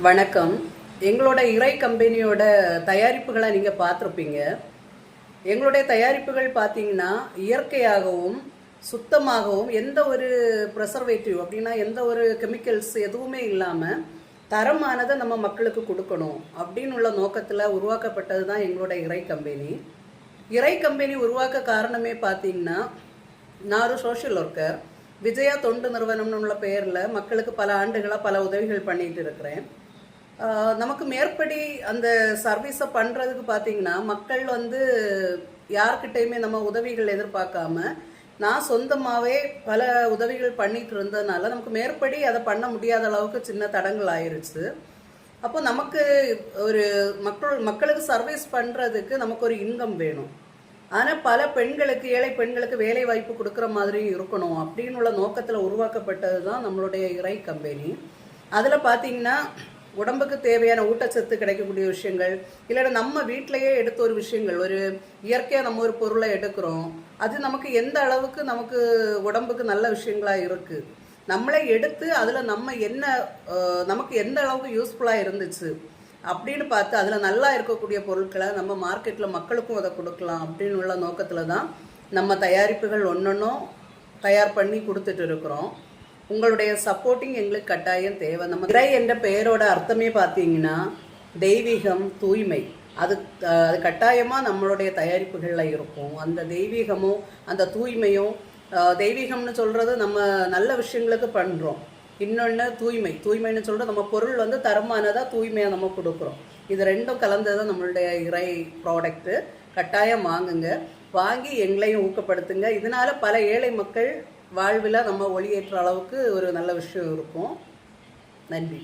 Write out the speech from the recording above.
வணக்கம். எங்களோட இறை கம்பெனியோட தயாரிப்புகளை நீங்கள் பார்த்துருப்பீங்க. எங்களுடைய தயாரிப்புகள் பார்த்தீங்கன்னா இயற்கையாகவும் சுத்தமாகவும் எந்த ஒரு ப்ரெசர்வேட்டிவ் அப்படின்னா எந்த ஒரு கெமிக்கல்ஸ் எதுவுமே இல்லாமல் தரமானதை நம்ம மக்களுக்கு கொடுக்கணும் அப்படின்னு உள்ள நோக்கத்தில் உருவாக்கப்பட்டது தான் எங்களோட இறை கம்பெனி. இறை கம்பெனி உருவாக்க காரணமே பார்த்தீங்கன்னா, நான் ஒரு சோஷியல் ஒர்க்கர், விஜயா தொண்டு நிறுவனம்னு உள்ள பெயரில் மக்களுக்கு பல ஆண்டுகளாக பல உதவிகள் பண்ணிகிட்டு இருக்கிறேன். நமக்கு மேற்படி அந்த சர்வீஸை பண்ணுறதுக்கு பார்த்தீங்கன்னா, மக்கள் யார்கிட்டையுமே நம்ம உதவிகள் எதிர்பார்க்காம நான் சொந்தமாகவே பல உதவிகள் பண்ணிட்டு இருந்ததுனால நமக்கு மேற்படி அதை பண்ண முடியாத அளவுக்கு சின்ன தடங்கள் ஆயிடுச்சு. அப்போ நமக்கு ஒரு மக்களுக்கு சர்வீஸ் பண்ணுறதுக்கு நமக்கு ஒரு இன்கம் வேணும். ஆனால் பல பெண்களுக்கு, ஏழை பெண்களுக்கு வேலை வாய்ப்பு கொடுக்குற மாதிரி இருக்கணும் அப்படின்னு உள்ள நோக்கத்தில் உருவாக்கப்பட்டது தான் நம்மளுடைய இறை கம்பெனி. அதில் பார்த்தீங்கன்னா, உடம்புக்கு தேவையான ஊட்டச்சத்து கிடைக்கக்கூடிய விஷயங்கள், இல்லைன்னா நம்ம வீட்டிலையே எடுத்த ஒரு விஷயங்கள், ஒரு இயற்கையாக நம்ம ஒரு பொருளை எடுக்கிறோம், அது நமக்கு எந்த அளவுக்கு நமக்கு உடம்புக்கு நல்ல விஷயங்களாக இருக்குது, நம்மளே எடுத்து அதில் நம்ம என்ன நமக்கு எந்த அளவுக்கு யூஸ்ஃபுல்லாக இருந்துச்சு அப்படின்னு பார்த்து அதில் நல்லா இருக்கக்கூடிய பொருட்களை நம்ம மார்க்கெட்டில் மக்களுக்கும் அதை கொடுக்கலாம் அப்படின்னு உள்ள நோக்கத்தில் தான் நம்ம தயாரிப்புகள் ஒன்றொன்றும் தயார் பண்ணி கொடுத்துட்டு இருக்கிறோம். உங்களுடைய சப்போர்ட்டிங் எங்களுக்கு கட்டாயம் தேவை. நம்ம இறை என்ற பெயரோட அர்த்தமே பார்த்தீங்கன்னா தெய்வீகம், தூய்மை. அது கட்டாயமாக நம்மளுடைய தயாரிப்புகளில் இருக்கும். அந்த தெய்வீகமும் அந்த தூய்மையும், தெய்வீகம்னு சொல்கிறது நம்ம நல்ல விஷயங்களுக்கு பண்ணுறோம். இன்னொன்று தூய்மைன்னு சொல்கிறது நம்ம பொருள் தரமானதாக தூய்மையாக நம்ம கொடுக்குறோம். இது ரெண்டும் கலந்தது தான் நம்மளுடைய இறை ப்ராடக்ட்டு. கட்டாயம் வாங்குங்க, வாங்கி எங்களையும் ஊக்கப்படுத்துங்க. இதனால் பல ஏழை மக்கள் வாழ்வில் நம்ம ஒளியேற்ற அளவுக்கு ஒரு நல்ல விஷயம் இருக்கும். நன்றி.